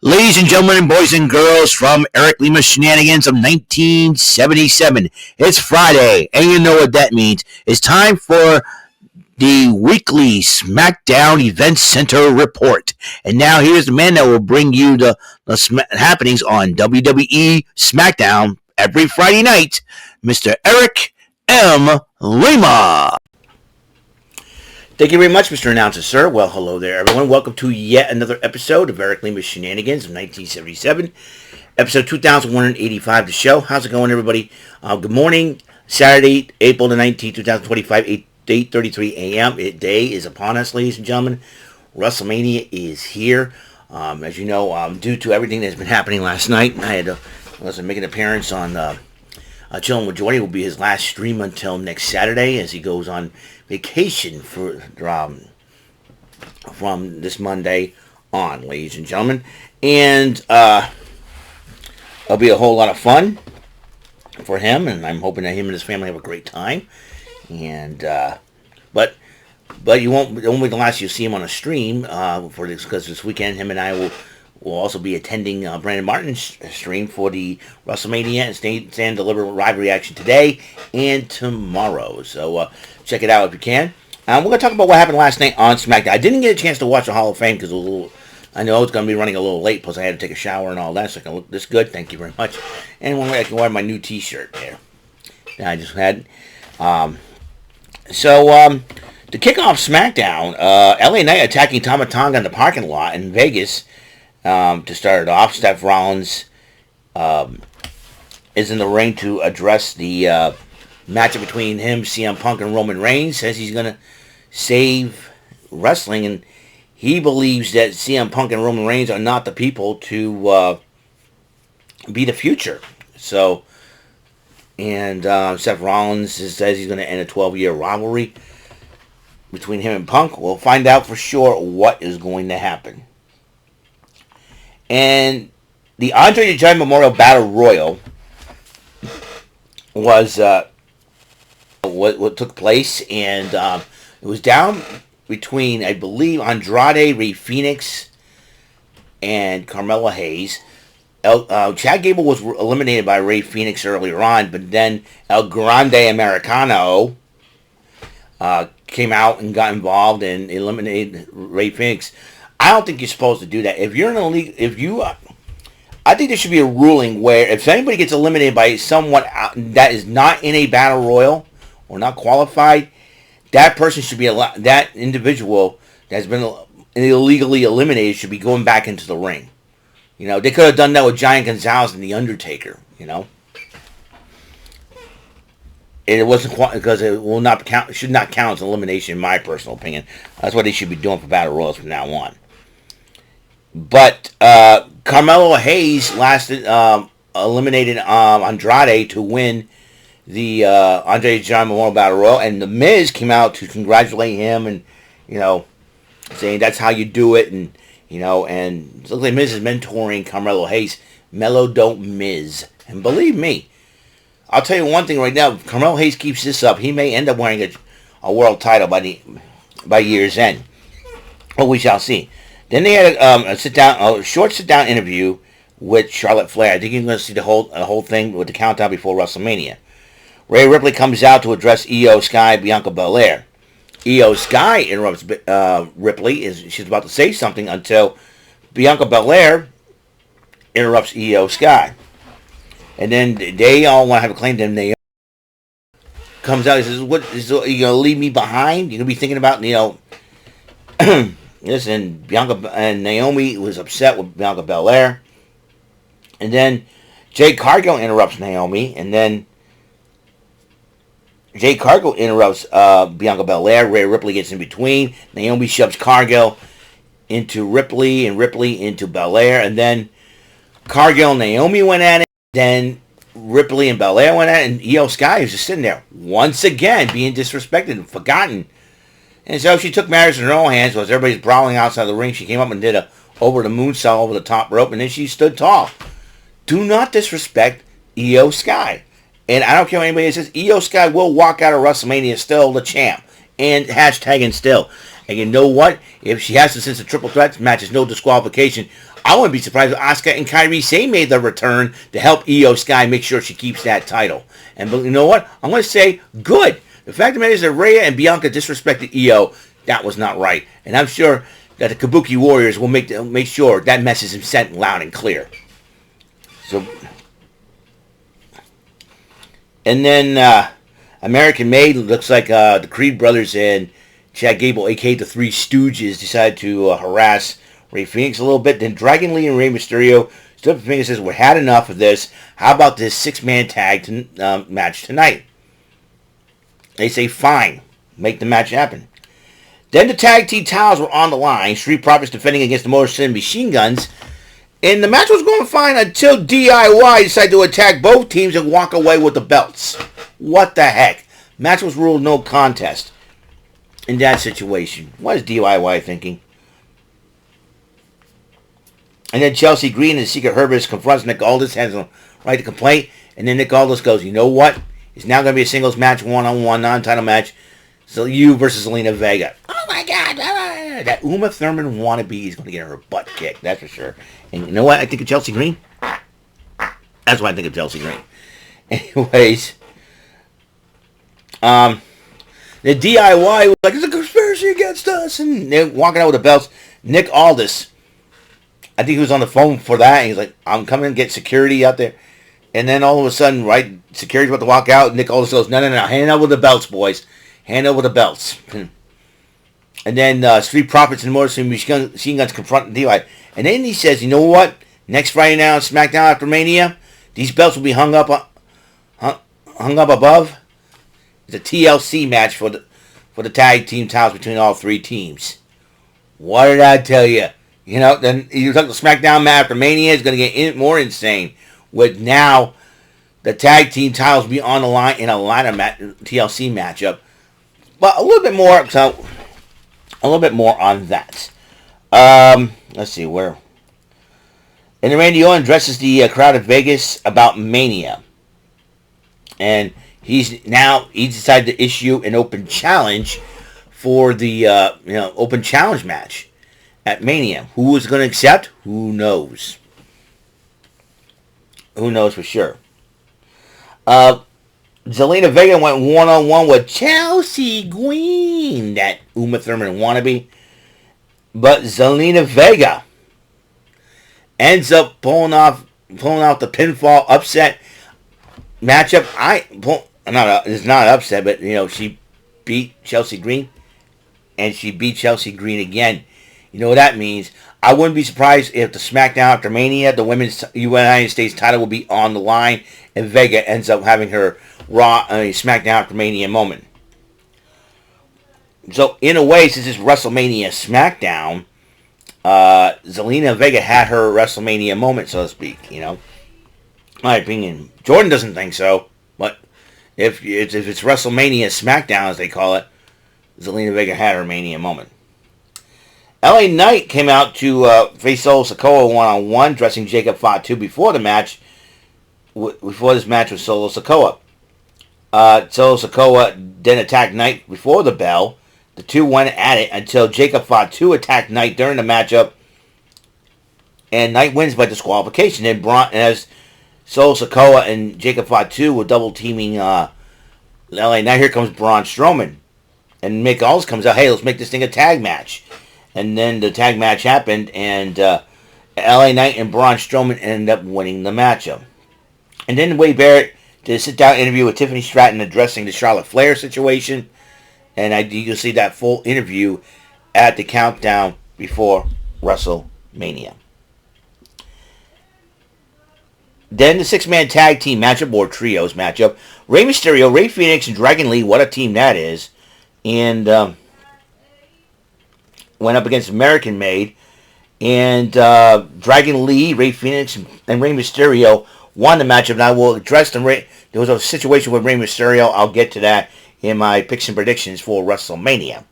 Ladies and gentlemen, boys and girls, from Eric Lima Shenanigans of 1977. It's Friday, and you know what that means. It's time for the weekly SmackDown Event Center report. And now here's the man that will bring you the happenings on WWE SmackDown every Friday night, Mr. Eric M. Lima. Thank you very much, Mr. Announcer, sir. Well, hello there, everyone. Welcome to yet another episode of Eric Lima's Shenanigans of 1977, episode 2185 of the show. How's it going, everybody? Good morning. Saturday, April the 19th, 2025, 8:33 a.m. Day is upon us, ladies and gentlemen. WrestleMania is here. As you know, due to everything that's been happening last night, I had to make an appearance on Chillin' with Jordy. Will be his last stream until next Saturday as he goes on vacation from this Monday on, ladies and gentlemen. And it'll be a whole lot of fun for him, and I'm hoping that him and his family have a great time. And but you won't be the last you'll see him on a stream for this, because this weekend him and I will also be attending Brandon Martin's stream for the WrestleMania and Stand Deliver live reaction today and tomorrow. So check it out if you can. We're going to talk about what happened last night on SmackDown. I didn't get a chance to watch the Hall of Fame because I know it's going to be running a little late, plus I had to take a shower and all that, so I can look this good. Thank you very much. And I can wear my new t-shirt there that I just had. To kick off SmackDown, LA Knight attacking Tama Tonga in the parking lot in Vegas. To start it off, Seth Rollins is in the ring to address the matchup between him, CM Punk, and Roman Reigns. Says he's going to save wrestling, and he believes that CM Punk and Roman Reigns are not the people to be the future. So, and Seth Rollins says he's going to end a 12-year rivalry between him and Punk. We'll find out for sure what is going to happen. And the Andre the Giant Memorial Battle Royal was what took place, and it was down between, I believe, Andrade, Rey Fenix, and Carmelo Hayes. Chad Gable was eliminated by Rey Fenix earlier on, but then El Grande Americano came out and got involved and eliminated Rey Fenix. I don't think you're supposed to do that. If you're in a league, I think there should be a ruling where if anybody gets eliminated by someone that is not in a battle royal or not qualified, that person should be allowed. That individual that's been illegally eliminated should be going back into the ring. You know, they could have done that with Giant Gonzalez and The Undertaker. You know, and it wasn't because it will not count. Should not count as elimination, in my personal opinion. That's what they should be doing for battle royals from now on. But Carmelo Hayes eliminated Andrade to win the Andre the Giant Memorial Battle Royal, and The Miz came out to congratulate him, and saying that's how you do it, and and it looks like Miz is mentoring Carmelo Hayes. Mellow don't Miz, and believe me, I'll tell you one thing right now: if Carmelo Hayes keeps this up, he may end up wearing a world title by year's end. But we shall see. Then they had a short sit-down interview with Charlotte Flair. I think you're going to see the whole thing with the countdown before WrestleMania. Rhea Ripley comes out to address Io Sky, Bianca Belair. Io Sky interrupts Ripley. She's about to say something until Bianca Belair interrupts Io Sky. And then they all want to have a claim. Then Naomi comes out and says, "What is you going to leave me behind? You're going to be thinking about Yes, and Bianca and Naomi was upset with Bianca Belair. And then Jade Cargill interrupts Naomi, and then Jade Cargill interrupts Bianca Belair. Rhea Ripley gets in between. Naomi shoves Cargill into Ripley, and Ripley into Belair, and then Cargill and Naomi went at it. Then Ripley and Belair went at it, and Io Sky was just sitting there once again being disrespected and forgotten. And so she took matters in her own hands. As everybody's brawling outside the ring, she came up and did a over the moonsault over the top rope, and then she stood tall. Do not disrespect Io Sky. And I don't care what anybody says, Io Sky will walk out of WrestleMania still the champ. And hashtagging still. And you know what? If she has to, since the triple threat match is no disqualification, I wouldn't be surprised if Asuka and Kairi Sane made the return to help Io Sky make sure she keeps that title. And you know what? I'm going to say, good. The fact of the matter is that Rhea and Bianca disrespected Io. That was not right. And I'm sure that the Kabuki Warriors will make sure that message is sent loud and clear. So, and then American Made, looks like the Creed brothers and Chad Gable, a.k.a. the Three Stooges, decided to harass Rey Fenix a little bit. Then Dragon Lee and Rey Mysterio stood up and Fenix says, we had enough of this. How about this six-man tag match tonight? They say, fine. Make the match happen. Then the tag team titles were on the line. Street Profits defending against the Motor City Machine Guns. And the match was going fine until DIY decided to attack both teams and walk away with the belts. What the heck? Match was ruled no contest in that situation. What is DIY thinking? And then Chelsea Green and the Secret Herbalist confronts Nick Aldis, has a right to complaint. And then Nick Aldis goes, you know what? It's now going to be a singles match, one-on-one, non-title match. So you versus Zelina Vega. Oh my God. That Uma Thurman wannabe is going to get her butt kicked. That's for sure. And you know what I think of Chelsea Green? That's what I think of Chelsea Green. Anyways. The DIY was like, it's a conspiracy against us. And they're walking out with the belts. Nick Aldis, I think he was on the phone for that. And he's like, I'm coming to get security out there. And then all of a sudden, right, security's about to walk out. Nick Aldis goes, no, hand over the belts, boys. Hand over the belts. And then Street Profits and Motor City Machine Guns confront DIY. And then he says, you know what? Next Friday now on SmackDown after Mania, these belts will be hung up above. It's a TLC match for the tag team titles between all three teams. What did I tell you? You know, then you talk the SmackDown match after Mania is going to get more insane. With now the tag team titles be on the line in a ladder TLC matchup. But a little bit more on that. Let's see where. And then Randy Orton addresses the crowd of Vegas about Mania, and he decided to issue an open challenge for the open challenge match at Mania. Who is going to accept? Who knows? Who knows for sure? Zelina Vega went one-on-one with Chelsea Green, that Uma Thurman wannabe. But Zelina Vega ends up pulling off the pinfall upset matchup. It's not an upset, but she beat Chelsea Green, and she beat Chelsea Green again. You know what that means? I wouldn't be surprised if the SmackDown after Mania, the Women's United States title will be on the line, and Vega ends up having her SmackDown after Mania moment. So, in a way, since it's WrestleMania SmackDown, Zelina Vega had her WrestleMania moment, so to speak, My opinion. Jordan doesn't think so, but if it's WrestleMania SmackDown, as they call it, Zelina Vega had her Mania moment. LA Knight came out to face Solo Sikoa one-on-one, dressing Jacob Fatu before the match. Before this match with Solo Sikoa. Solo Sikoa then attacked Knight before the bell. The two went at it until Jacob Fatu attacked Knight during the matchup. And Knight wins by disqualification. And as Solo Sikoa and Jacob Fatu were double teaming LA Knight, here comes Braun Strowman. And Mick Aldis comes out, hey, let's make this thing a tag match. And then the tag match happened, and LA Knight and Braun Strowman ended up winning the matchup. And then Wade Barrett did a sit-down interview with Tiffany Stratton addressing the Charlotte Flair situation. And you'll see that full interview at the countdown before WrestleMania. Then the six-man tag team matchup, or trios matchup. Rey Mysterio, Rey Fenix, and Dragon Lee, what a team that is. And went up against American Made. And Dragon Lee, Rey Fenix, and Rey Mysterio won the matchup. And I will address them. There was a situation with Rey Mysterio. I'll get to that in my picks and predictions for WrestleMania.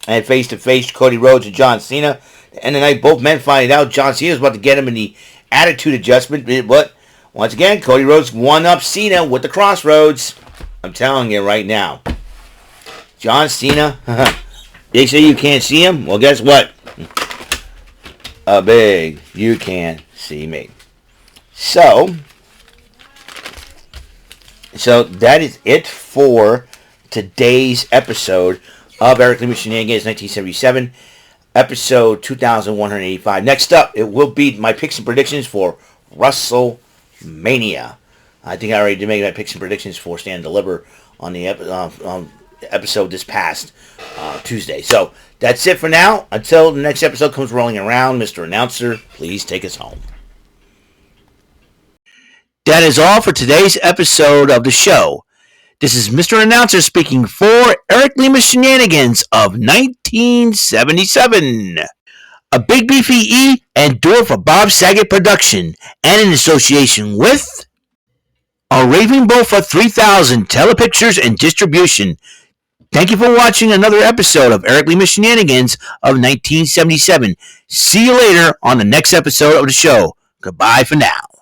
And face-to-face, Cody Rhodes and John Cena. And the night, both men find out John Cena was about to get him in the attitude adjustment. But once again, Cody Rhodes won up Cena with the Crossroads. I'm telling you right now. John Cena. They say you can't see him? Well, guess what? a big you can see me. So that is it for today's episode of Eric Lima Shenanigans 1977, episode 2185. Next up, it will be my picks and predictions for WrestleMania. I think I already did make my picks and predictions for Stand and Deliver on the episode this past Tuesday. So that's it for now. Until the next episode comes rolling around, Mr. Announcer, please take us home. That is all for today's episode of the show. This is Mr. Announcer speaking for Eric Lima Shenanigans of 1977. A Big Beefy E and door for Bob Saget production, and in association with a Raving Bull for 3000 Telepictures and Distribution. Thank you for watching another episode of Eric Lima Shenanigans of 1977. See you later on the next episode of the show. Goodbye for now.